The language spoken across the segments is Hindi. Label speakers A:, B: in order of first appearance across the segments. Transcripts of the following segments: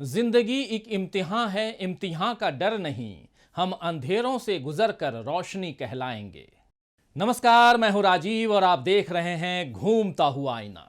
A: जिंदगी एक इम्तिहान है, इम्तिहान का डर नहीं, हम अंधेरों से गुजरकर रोशनी कहलाएंगे। नमस्कार, मैं हूं राजीव और आप देख रहे हैं घूमता हुआ आईना।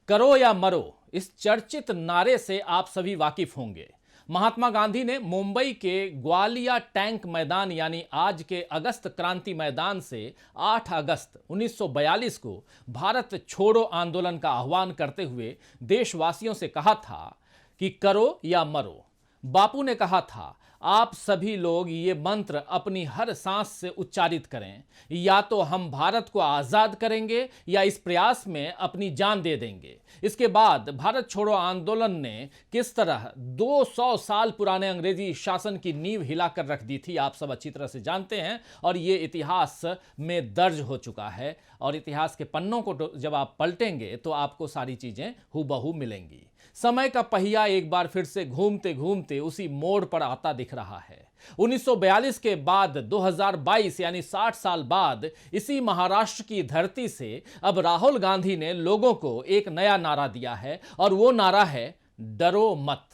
A: करो या मरो, इस चर्चित नारे से आप सभी वाकिफ होंगे। महात्मा गांधी ने मुंबई के ग्वालिया टैंक मैदान यानी आज के अगस्त क्रांति मैदान से 8 अगस्त 1942 को भारत छोड़ो आंदोलन का आह्वान करते हुए देशवासियों से कहा था कि करो या मरो। बापू ने कहा था, आप सभी लोग ये मंत्र अपनी हर सांस से उच्चारित करें, या तो हम भारत को आजाद करेंगे या इस प्रयास में अपनी जान दे देंगे। इसके बाद भारत छोड़ो आंदोलन ने किस तरह 200 साल पुराने अंग्रेजी शासन की नींव हिलाकर रख दी थी, आप सब अच्छी तरह से जानते हैं और ये इतिहास में दर्ज हो चुका है। और इतिहास के पन्नों को जब आप पलटेंगे तो आपको सारी चीजें हूबहू मिलेंगी। समय का पहिया एक बार फिर से घूमते घूमते उसी मोड़ पर आता दिख रहा है। 1942 के बाद 2022 यानी 60 साल बाद इसी महाराष्ट्र की धरती से अब राहुल गांधी ने लोगों को एक नया नारा दिया है और वो नारा है डरो मत।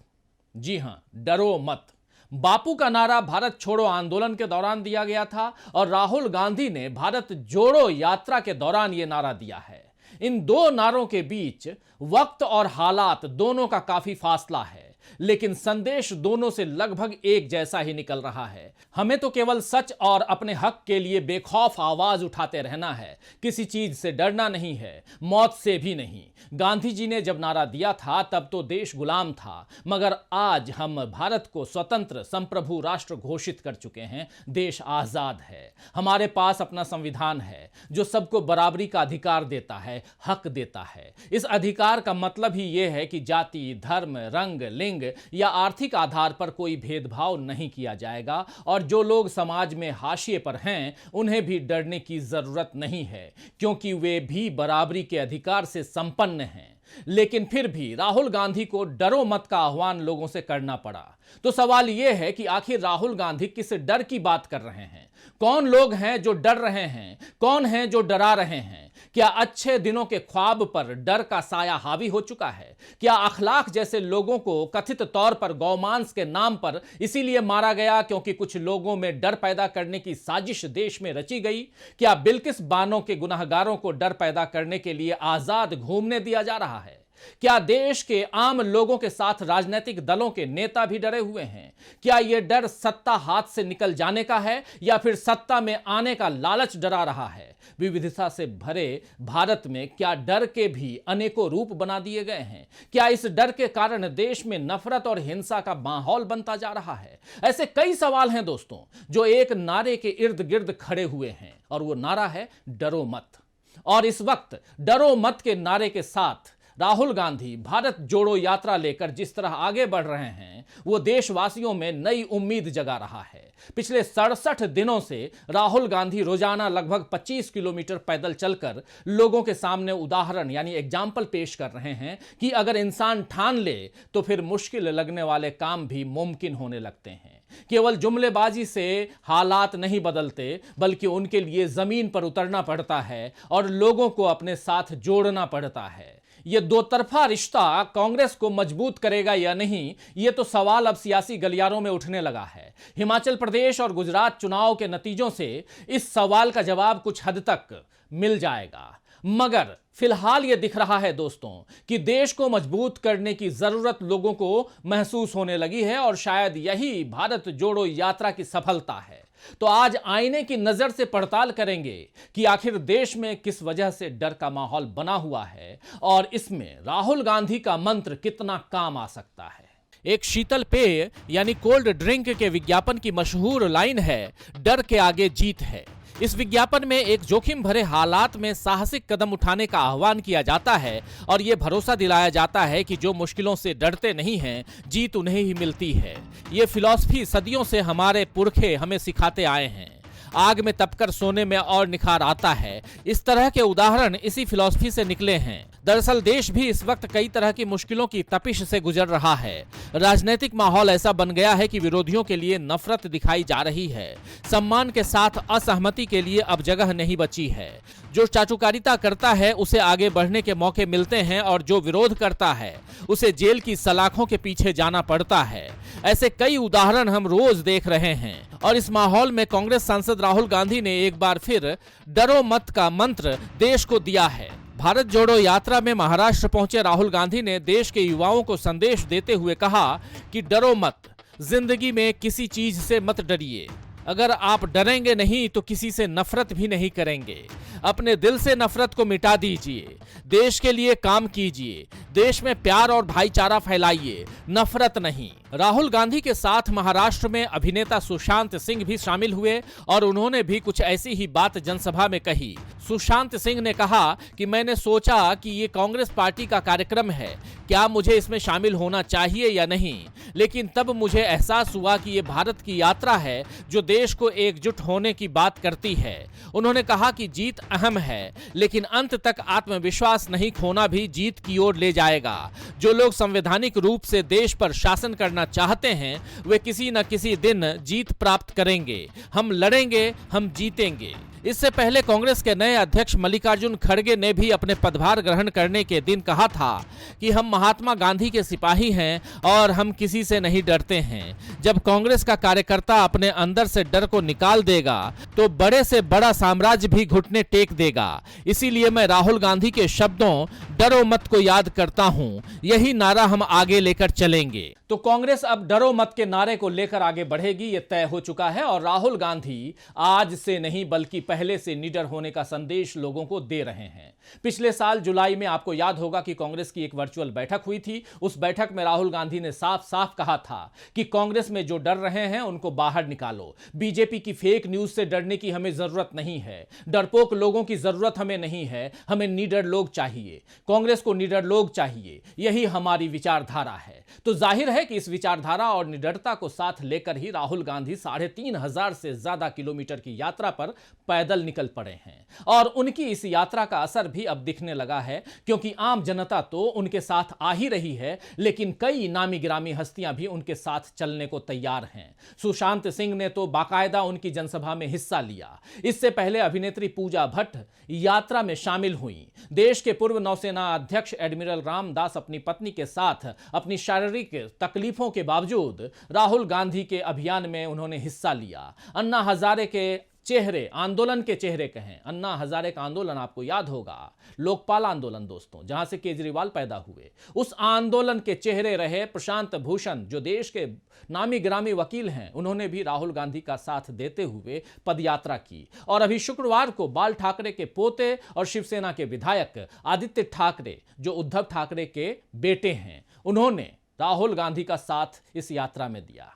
A: जी हां, डरो मत। बापू का नारा भारत छोड़ो आंदोलन के दौरान दिया गया था और राहुल गांधी ने भारत जोड़ो यात्रा के दौरान यह नारा दिया है। इन दो नारों के बीच वक्त और हालात दोनों का काफी फासला है, लेकिन संदेश दोनों से लगभग एक जैसा ही निकल रहा है। हमें तो केवल सच और अपने हक के लिए बेखौफ आवाज उठाते रहना है, किसी चीज से डरना नहीं है, मौत से भी नहीं। गांधी जी ने जब नारा दिया था तब तो देश गुलाम था, मगर आज हम भारत को स्वतंत्र संप्रभु राष्ट्र घोषित कर चुके हैं। देश आजाद है, हमारे पास अपना संविधान है जो सबको बराबरी का अधिकार देता है, हक देता है। इस अधिकार का मतलब ही यह है कि जाति, धर्म, रंग, लिंग या आर्थिक आधार पर कोई भेदभाव नहीं किया जाएगा और जो लोग समाज में हाशिए पर हैं उन्हें भी डरने की जरूरत नहीं है, क्योंकि वे भी बराबरी के अधिकार से संपन्न हैं। लेकिन फिर भी राहुल गांधी को डरो मत का आह्वान लोगों से करना पड़ा। तो सवाल यह है कि आखिर राहुल गांधी किस डर की बात कर रहे हैं? कौन लोग हैं जो डर रहे हैं? कौन हैं जो डरा रहे हैं? क्या अच्छे दिनों के ख्वाब पर डर का साया हावी हो चुका है? क्या अखलाक जैसे लोगों को कथित तौर पर गौमांस के नाम पर इसीलिए मारा गया क्योंकि कुछ लोगों में डर पैदा करने की साजिश देश में रची गई? क्या बिल्किस बानो के गुनहगारों को डर पैदा करने के लिए आजाद घूमने दिया जा रहा है? क्या देश के आम लोगों के साथ राजनीतिक दलों के नेता भी डरे हुए हैं? क्या यह डर सत्ता हाथ से निकल जाने का है या फिर सत्ता में आने का लालच डरा रहा है? विविधता से भरे भारत में क्या डर के भी अनेकों रूप बना दिए गए हैं? क्या इस डर के कारण देश में नफरत और हिंसा का माहौल बनता जा रहा है? ऐसे कई सवाल हैं दोस्तों जो एक नारे के इर्द गिर्द खड़े हुए हैं और वो नारा है डरो मत। और इस वक्त डरो मत के नारे के साथ राहुल गांधी भारत जोड़ो यात्रा लेकर जिस तरह आगे बढ़ रहे हैं वो देशवासियों में नई उम्मीद जगा रहा है। पिछले 67 दिनों से राहुल गांधी रोजाना लगभग 25 किलोमीटर पैदल चलकर लोगों के सामने उदाहरण यानी एग्जाम्पल पेश कर रहे हैं कि अगर इंसान ठान ले तो फिर मुश्किल लगने वाले काम भी मुमकिन होने लगते हैं। केवल जुमलेबाजी से हालात नहीं बदलते, बल्कि उनके लिए जमीन पर उतरना पड़ता है और लोगों को अपने साथ जोड़ना पड़ता है। यह दो तरफा रिश्ता कांग्रेस को मजबूत करेगा या नहीं, यह तो सवाल अब सियासी गलियारों में उठने लगा है। हिमाचल प्रदेश और गुजरात चुनाव के नतीजों से इस सवाल का जवाब कुछ हद तक मिल जाएगा, मगर फिलहाल यह दिख रहा है दोस्तों कि देश को मजबूत करने की जरूरत लोगों को महसूस होने लगी है और शायद यही भारत जोड़ो यात्रा की सफलता है। तो आज आईने की नजर से पड़ताल करेंगे कि आखिर देश में किस वजह से डर का माहौल बना हुआ है और इसमें राहुल गांधी का मंत्र कितना काम आ सकता है। एक शीतल पेय यानी कोल्ड ड्रिंक के विज्ञापन की मशहूर लाइन है, डर के आगे जीत है। इस विज्ञापन में एक जोखिम भरे हालात में साहसिक कदम उठाने का आह्वान किया जाता है और यह भरोसा दिलाया जाता है कि जो मुश्किलों से डरते नहीं हैं, जीत उन्हें ही मिलती है। ये फिलॉसफी सदियों से हमारे पुरखे हमें सिखाते आए हैं। आग में तपकर सोने में और निखार आता है। इस तरह के उदाहरण इसी फिलॉसफी से निकले हैं। दरअसल देश भी इस वक्त कई तरह की मुश्किलों की तपिश से गुजर रहा है। राजनीतिक माहौल ऐसा बन गया है कि विरोधियों के लिए नफरत दिखाई जा रही है। सम्मान के साथ असहमति के लिए अब जगह नहीं बची है। जो चाटुकारिता करता है उसे आगे बढ़ने के मौके मिलते हैं और जो विरोध करता है उसे जेल की सलाखों के पीछे जाना पड़ता है। ऐसे कई उदाहरण हम रोज देख रहे हैं और इस माहौल में कांग्रेस सांसद राहुल गांधी ने एक बार फिर डरो मत का मंत्र देश को दिया है। भारत जोड़ो यात्रा में महाराष्ट्र पहुंचे राहुल गांधी ने देश के युवाओं को संदेश देते हुए कहा कि डरो मत, जिंदगी में किसी चीज से मत डरिए। अगर आप डरेंगे नहीं तो किसी से नफरत भी नहीं करेंगे। अपने दिल से नफरत को मिटा दीजिए, देश के लिए काम कीजिए, देश में प्यार और भाईचारा फैलाइए, नफरत नहीं। राहुल गांधी के साथ महाराष्ट्र में अभिनेता सुशांत सिंह भी शामिल हुए और उन्होंने भी कुछ ऐसी ही बात जनसभा में कही। सुशांत सिंह ने कहा कि मैंने सोचा कि ये कांग्रेस पार्टी का कार्यक्रम है, क्या मुझे इसमें शामिल होना चाहिए या नहीं, लेकिन तब मुझे एहसास हुआ कि ये भारत की यात्रा है जो देश को एकजुट होने की बात करती है। उन्होंने कहा कि जीत अहम है, लेकिन अंत तक आत्मविश्वास नहीं खोना भी जीत की ओर ले जाएगा। जो लोग संवैधानिक रूप से देश पर शासन करना चाहते हैं वे किसी न किसी दिन जीत प्राप्त करेंगे। हम लड़ेंगे, हम जीतेंगे। इससे पहले कांग्रेस के नए अध्यक्ष मल्लिकार्जुन खड़गे ने भी अपने पदभार ग्रहण करने के दिन कहा था कि हम महात्मा गांधी के सिपाही हैं और हम किसी से नहीं डरते हैं। जब कांग्रेस का कार्यकर्ता अपने अंदर से डर को निकाल देगा तो बड़े से बड़ा साम्राज्य भी घुटने टेक देगा। इसीलिए मैं राहुल गांधी के शब्दों डरो मत को याद करता हूं, यही नारा हम आगे लेकर चलेंगे। तो कांग्रेस अब डरो मत के नारे को लेकर आगे बढ़ेगी, यह तय हो चुका है और राहुल गांधी आज से नहीं बल्कि पहले से निडर होने का संदेश लोगों को दे रहे हैं। पिछले साल जुलाई में आपको याद होगा कि कांग्रेस की एक वर्चुअल बैठक हुई थी। उस बैठक में राहुल गांधी ने साफ साफ कहा था कि कांग्रेस में जो डर रहे हैं उनको बाहर निकालो। बीजेपी की फेक न्यूज से डरने की हमें जरूरत नहीं है, डरपोक लोगों की जरूरत हमें नहीं है, हमें निडर लोग चाहिए। कांग्रेस को निडर लोग चाहिए, यही हमारी विचारधारा है। तो जाहिर है कि इस विचारधारा और निडरता को साथ लेकर ही राहुल गांधी 3,500 से ज्यादा किलोमीटर की यात्रा पर पैदल निकल पड़े हैं और उनकी इस यात्रा का असर भी अब दिखने लगा है, क्योंकि आम जनता तो उनके साथ आ ही रही है, लेकिन कई नामी गिरामी हस्तियां भी उनके साथ चलने को तैयार हैं। सुशांत सिंह ने तो बाकायदा उनकी जनसभा में हिस्सा लिया। इससे पहले अभिनेत्री पूजा भट्ट यात्रा में शामिल हुई। देश के पूर्व नौसेना अध्यक्ष एडमिरल रामदास अपनी पत्नी के साथ अपनी शारीरिक तकलीफों के बावजूद राहुल गांधी के अभियान में उन्होंने हिस्सा लिया। अन्ना हजारे के चेहरे, आंदोलन के चेहरे कहें, अन्ना हजारे का आंदोलन आपको याद होगा, लोकपाल आंदोलन दोस्तों, जहां से केजरीवाल पैदा हुए। उस आंदोलन के चेहरे रहे प्रशांत भूषण, जो देश के नामी गिरामी वकील हैं, उन्होंने भी राहुल गांधी का साथ देते हुए पदयात्रा की। और अभी शुक्रवार को बाल ठाकरे के पोते और शिवसेना के विधायक आदित्य ठाकरे, जो उद्धव ठाकरे के बेटे हैं, उन्होंने राहुल गांधी का साथ इस यात्रा में दिया।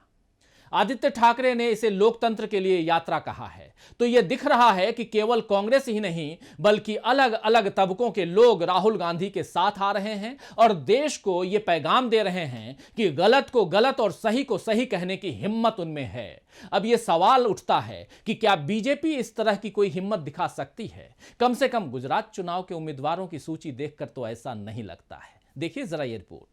A: आदित्य ठाकरे ने इसे लोकतंत्र के लिए यात्रा कहा है। तो यह दिख रहा है कि केवल कांग्रेस ही नहीं बल्कि अलग अलग तबकों के लोग राहुल गांधी के साथ आ रहे हैं और देश को यह पैगाम दे रहे हैं कि गलत को गलत और सही को सही कहने की हिम्मत उनमें है। अब यह सवाल उठता है कि क्या बीजेपी इस तरह की कोई हिम्मत दिखा सकती है? कम से कम गुजरात चुनाव के उम्मीदवारों की सूची देखकर तो ऐसा नहीं लगता है। देखिए जरा यह रिपोर्ट।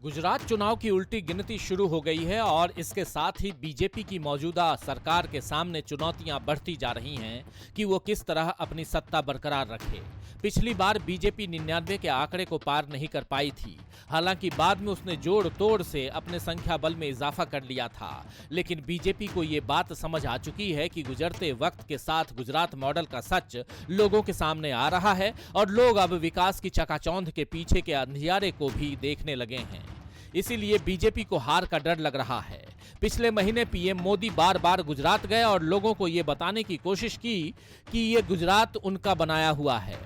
A: गुजरात चुनाव की उल्टी गिनती शुरू हो गई है और इसके साथ ही बीजेपी की मौजूदा सरकार के सामने चुनौतियां बढ़ती जा रही हैं कि वो किस तरह अपनी सत्ता बरकरार रखे। पिछली बार बीजेपी 99 के आंकड़े को पार नहीं कर पाई थी, हालांकि बाद में उसने जोड़ तोड़ से अपने संख्या बल में इजाफा कर लिया था। लेकिन बीजेपी को ये बात समझ आ चुकी है कि गुजरते वक्त के साथ गुजरात मॉडल का सच लोगों के सामने आ रहा है और लोग अब विकास की चकाचौंध के पीछे के अंधियारे को भी देखने लगे हैं। इसीलिए बीजेपी को हार का डर लग रहा है। पिछले महीने पीएम मोदी बार बार गुजरात गए और लोगों को ये बताने की कोशिश की कि ये गुजरात उनका बनाया हुआ है।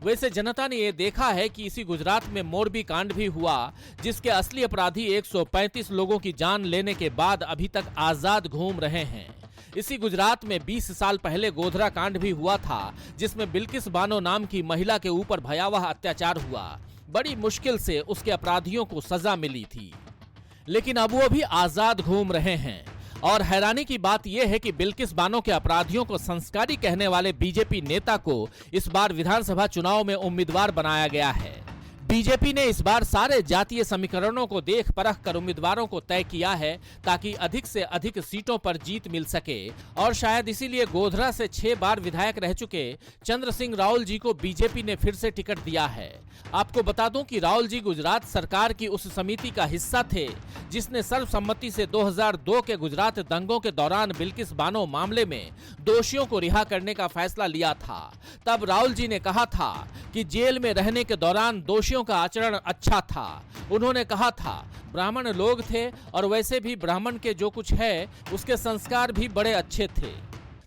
A: वैसे जनता ने यह देखा है कि इसी गुजरात में मोरबी कांड भी हुआ, जिसके असली अपराधी 135 लोगों की जान लेने के बाद अभी तक आजाद घूम रहे हैं। इसी गुजरात में 20 साल पहले गोधरा कांड भी हुआ था, जिसमें बिल्किस बानो नाम की महिला के ऊपर भयावह अत्याचार हुआ। बड़ी मुश्किल से उसके अपराधियों को सजा मिली थी, लेकिन अब वो भी आजाद घूम रहे हैं। और हैरानी की बात यह है कि बिल्किस बानो के अपराधियों को संस्कारी कहने वाले बीजेपी नेता को इस बार विधानसभा चुनाव में उम्मीदवार बनाया गया है। बीजेपी ने इस बार सारे जातीय समीकरणों को देख परख कर उम्मीदवारों को तय किया है ताकि अधिक से अधिक सीटों पर जीत मिल सके और शायद इसीलिए गोधरा से 6 बार विधायक रह चुके चंद्र सिंह रावल जी को बीजेपी ने फिर से टिकट दिया है। आपको बता दूं कि रावल जी गुजरात सरकार की उस समिति का हिस्सा थे जिसने सर्वसम्मति से 2002 के गुजरात दंगों के दौरान बिल्किस बानो मामले में दोषियों को रिहा करने का फैसला लिया था। तब रावल जी ने कहा था कि जेल में रहने के दौरान दोषियों का आचरण अच्छा था। उन्होंने कहा था ब्राह्मण लोग थे और वैसे भी ब्राह्मण के जो कुछ है उसके संस्कार भी बड़े अच्छे थे।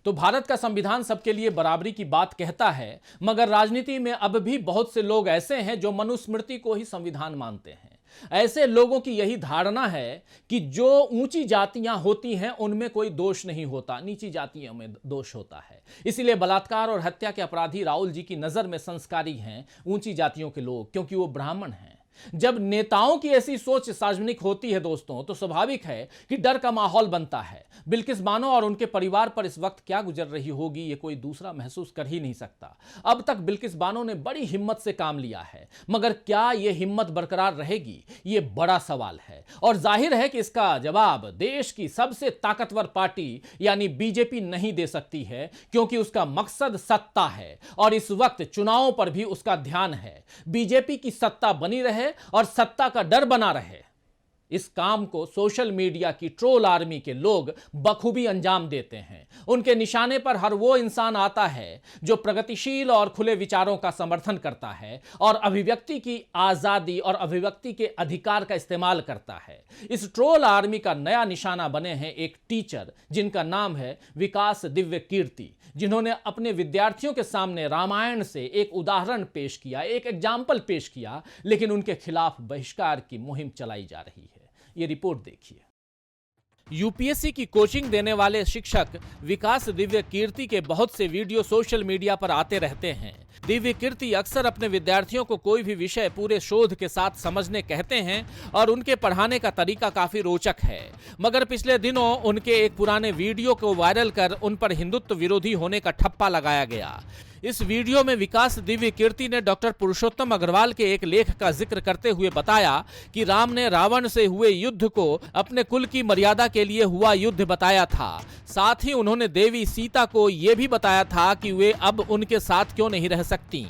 A: तो भारत का संविधान सबके लिए बराबरी की बात कहता है, मगर राजनीति में अब भी बहुत से लोग ऐसे हैं जो मनुस्मृति को ही संविधान मानते हैं। ऐसे लोगों की यही धारणा है कि जो ऊंची जातियां होती हैं उनमें कोई दोष नहीं होता, नीची जातियों में दोष होता है। इसीलिए बलात्कार और हत्या के अपराधी राहुल जी की नजर में संस्कारी हैं ऊंची जातियों के लोग, क्योंकि वो ब्राह्मण हैं। जब नेताओं की ऐसी सोच सार्वजनिक होती है दोस्तों, तो स्वाभाविक है कि डर का माहौल बनता है। बिल्किस बानो और उनके परिवार पर इस वक्त क्या गुजर रही होगी ये कोई दूसरा महसूस कर ही नहीं सकता। अब तक बिल्किस बानो ने बड़ी हिम्मत से काम लिया है, मगर क्या ये हिम्मत बरकरार रहेगी, ये बड़ा सवाल है। और जाहिर है कि इसका जवाब देश की सबसे ताकतवर पार्टी यानी बीजेपी नहीं दे सकती है, क्योंकि उसका मकसद सत्ता है और इस वक्त चुनावों पर भी उसका ध्यान है। बीजेपी की सत्ता बनी रहे और सत्ता का डर बना रहे, इस काम को सोशल मीडिया की ट्रोल आर्मी के लोग बखूबी अंजाम देते हैं। उनके निशाने पर हर वो इंसान आता है जो प्रगतिशील और खुले विचारों का समर्थन करता है और अभिव्यक्ति की आजादी और अभिव्यक्ति के अधिकार का इस्तेमाल करता है। इस ट्रोल आर्मी का नया निशाना बने हैं एक टीचर जिनका नाम है विकास दिव्य कीर्ति, जिन्होंने अपने विद्यार्थियों के सामने रामायण से एक उदाहरण पेश किया, एक एग्जाम्पल पेश किया, लेकिन उनके खिलाफ बहिष्कार की मुहिम चलाई जा रही है। ये रिपोर्ट देखिए। यूपीएससी की कोचिंग देने वाले शिक्षक विकास दिव्य कीर्ति के बहुत से वीडियो सोशल मीडिया पर आते रहते हैं। दिव्य कीर्ति अक्सर अपने विद्यार्थियों को कोई भी विषय पूरे शोध के साथ समझने कहते हैं और उनके पढ़ाने का तरीका काफी रोचक है। मगर पिछले दिनों उनके एक पुराने वीडियो को वायरल कर उन पर हिंदुत्व विरोधी होने का ठप्पा लगाया गया। इस वीडियो में विकास दिव्य कीर्ति ने डॉक्टर पुरुषोत्तम अग्रवाल के एक लेख का जिक्र करते हुए बताया कि राम ने रावण से हुए युद्ध को अपने कुल की मर्यादा के लिए हुआ युद्ध बताया था। साथ ही उन्होंने देवी सीता को यह भी बताया था कि वे अब उनके साथ क्यों नहीं रह सकती।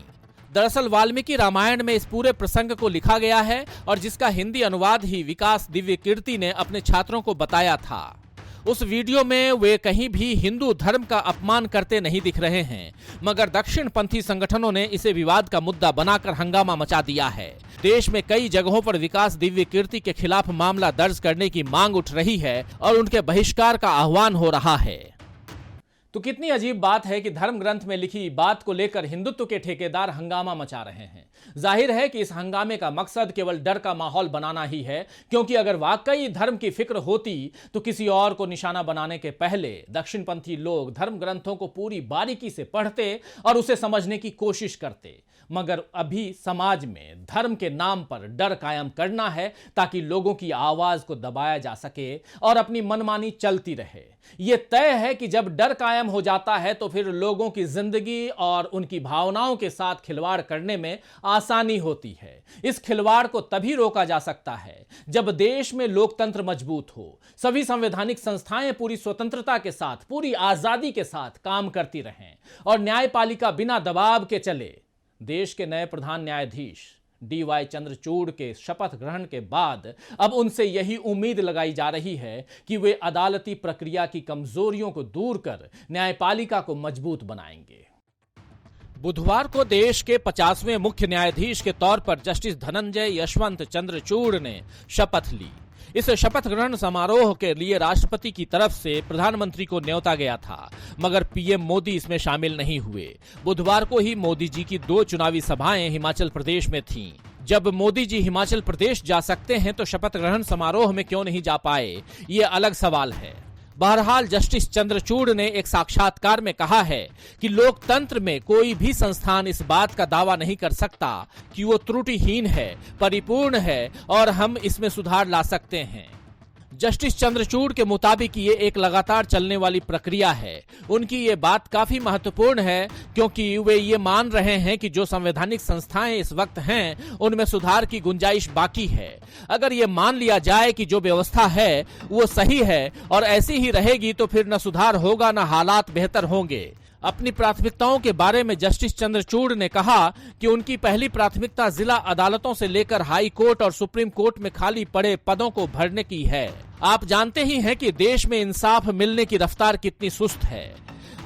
A: दरअसल वाल्मीकि रामायण में इस पूरे प्रसंग को लिखा गया है और जिसका हिंदी अनुवाद ही विकास दिव्य कीर्ति ने अपने छात्रों को बताया था। उस वीडियो में वे कहीं भी हिंदू धर्म का अपमान करते नहीं दिख रहे हैं, मगर दक्षिणपंथी संगठनों ने इसे विवाद का मुद्दा बनाकर हंगामा मचा दिया है। देश में कई जगहों पर विकास दिव्य कीर्ति के खिलाफ मामला दर्ज करने की मांग उठ रही है और उनके बहिष्कार का आह्वान हो रहा है। तो कितनी अजीब बात है कि धर्म ग्रंथ में लिखी बात को लेकर हिंदुत्व के ठेकेदार हंगामा मचा रहे हैं। जाहिर है कि इस हंगामे का मकसद केवल डर का माहौल बनाना ही है, क्योंकि अगर वाकई धर्म की फिक्र होती तो किसी और को निशाना बनाने के पहले दक्षिणपंथी लोग धर्म ग्रंथों को पूरी बारीकी से पढ़ते और उसे समझने की कोशिश करते। मगर अभी समाज में धर्म के नाम पर डर कायम करना है ताकि लोगों की आवाज को दबाया जा सके और अपनी मनमानी चलती रहे। यह तय है कि जब डर कायम हो जाता है तो फिर लोगों की जिंदगी और उनकी भावनाओं के साथ खिलवाड़ करने में आसानी होती है। इस खिलवाड़ को तभी रोका जा सकता है जब देश में लोकतंत्र मजबूत हो, सभी संवैधानिक संस्थाएं पूरी स्वतंत्रता के साथ, पूरी आजादी के साथ काम करती रहें और न्यायपालिका बिना दबाव के चले। देश के नए प्रधान न्यायाधीश DY चंद्रचूड़ के शपथ ग्रहण के बाद अब उनसे यही उम्मीद लगाई जा रही है कि वे अदालती प्रक्रिया की कमजोरियों को दूर कर न्यायपालिका को मजबूत बनाएंगे। बुधवार को देश के 50वें मुख्य न्यायाधीश के तौर पर जस्टिस धनंजय यशवंत चंद्रचूड़ ने शपथ ली। इस शपथ ग्रहण समारोह के लिए राष्ट्रपति की तरफ से प्रधानमंत्री को न्योता गया था, मगर पीएम मोदी इसमें शामिल नहीं हुए। बुधवार को ही मोदी जी की 2 चुनावी सभाएं हिमाचल प्रदेश में थीं। जब मोदी जी हिमाचल प्रदेश जा सकते हैं तो शपथ ग्रहण समारोह में क्यों नहीं जा पाए, ये अलग सवाल है। बहरहाल जस्टिस चंद्रचूड़ ने एक साक्षात्कार में कहा है कि लोकतंत्र में कोई भी संस्थान इस बात का दावा नहीं कर सकता कि वो त्रुटिहीन है, परिपूर्ण है और हम इसमें सुधार ला सकते हैं। जस्टिस चंद्रचूड़ के मुताबिक ये एक लगातार चलने वाली प्रक्रिया है। उनकी ये बात काफी महत्वपूर्ण है क्योंकि वे ये मान रहे हैं कि जो संवैधानिक संस्थाएं इस वक्त हैं उनमें सुधार की गुंजाइश बाकी है। अगर ये मान लिया जाए कि जो व्यवस्था है वो सही है और ऐसी ही रहेगी तो फिर न सुधार होगा न हालात बेहतर होंगे। अपनी प्राथमिकताओं के बारे में जस्टिस चंद्रचूड़ ने कहा कि उनकी पहली प्राथमिकता जिला अदालतों से लेकर हाई कोर्ट और सुप्रीम कोर्ट में खाली पड़े पदों को भरने की है। आप जानते ही हैं कि देश में इंसाफ मिलने की रफ्तार कितनी सुस्त है।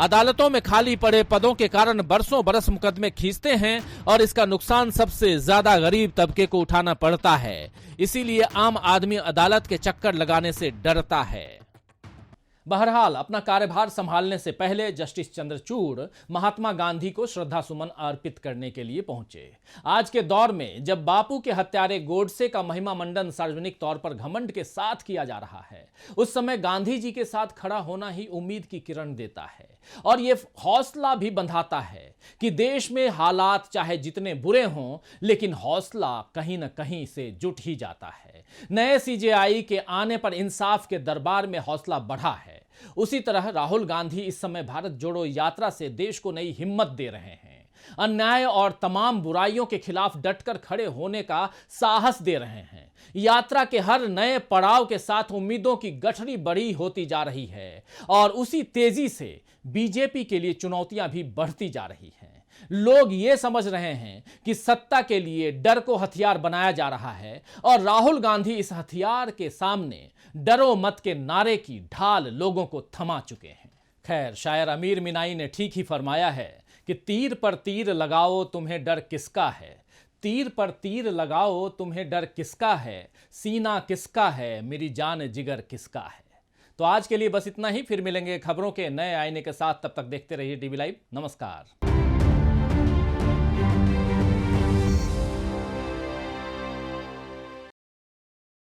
A: अदालतों में खाली पड़े पदों के कारण बरसों बरस मुकदमे खींचते हैं और इसका नुकसान सबसे ज्यादा गरीब तबके को उठाना पड़ता है। इसीलिए आम आदमी अदालत के चक्कर लगाने से डरता है। बहरहाल अपना कार्यभार संभालने से पहले जस्टिस चंद्रचूड़ महात्मा गांधी को श्रद्धा सुमन अर्पित करने के लिए पहुंचे। आज के दौर में जब बापू के हत्यारे गोडसे का महिमा मंडन सार्वजनिक तौर पर घमंड के साथ किया जा रहा है, उस समय गांधी जी के साथ खड़ा होना ही उम्मीद की किरण देता है और ये हौसला भी बंधाता है कि देश में हालात चाहे जितने बुरे हों लेकिन हौसला कहीं न कहीं से जुट ही जाता है। नए सीजेआई के आने पर इंसाफ के दरबार में हौसला बढ़ा है। उसी तरह राहुल गांधी इस समय भारत जोड़ो यात्रा से देश को नई हिम्मत दे रहे हैं। अन्याय और तमाम बुराइयों के खिलाफ डटकर खड़े होने का साहस दे रहे हैं। यात्रा के हर नए पड़ाव के साथ उम्मीदों की गठरी बड़ी होती जा रही है और उसी तेजी से बीजेपी के लिए चुनौतियां भी बढ़ती जा रही हैं। लोग ये समझ रहे हैं कि सत्ता के लिए डर को हथियार बनाया जा रहा है और राहुल गांधी इस हथियार के सामने डरो मत के नारे की ढाल लोगों को थमा चुके हैं। खैर, शायर अमीर मिनाई ने ठीक ही फरमाया है कि तीर पर तीर लगाओ तुम्हें डर किसका है, तीर पर तीर लगाओ तुम्हें डर किसका है, सीना किसका है, मेरी जान जिगर किसका है। तो आज के लिए बस इतना ही। फिर मिलेंगे खबरों के नए आईने के साथ। तब तक देखते रहिए डीवी लाइव। नमस्कार।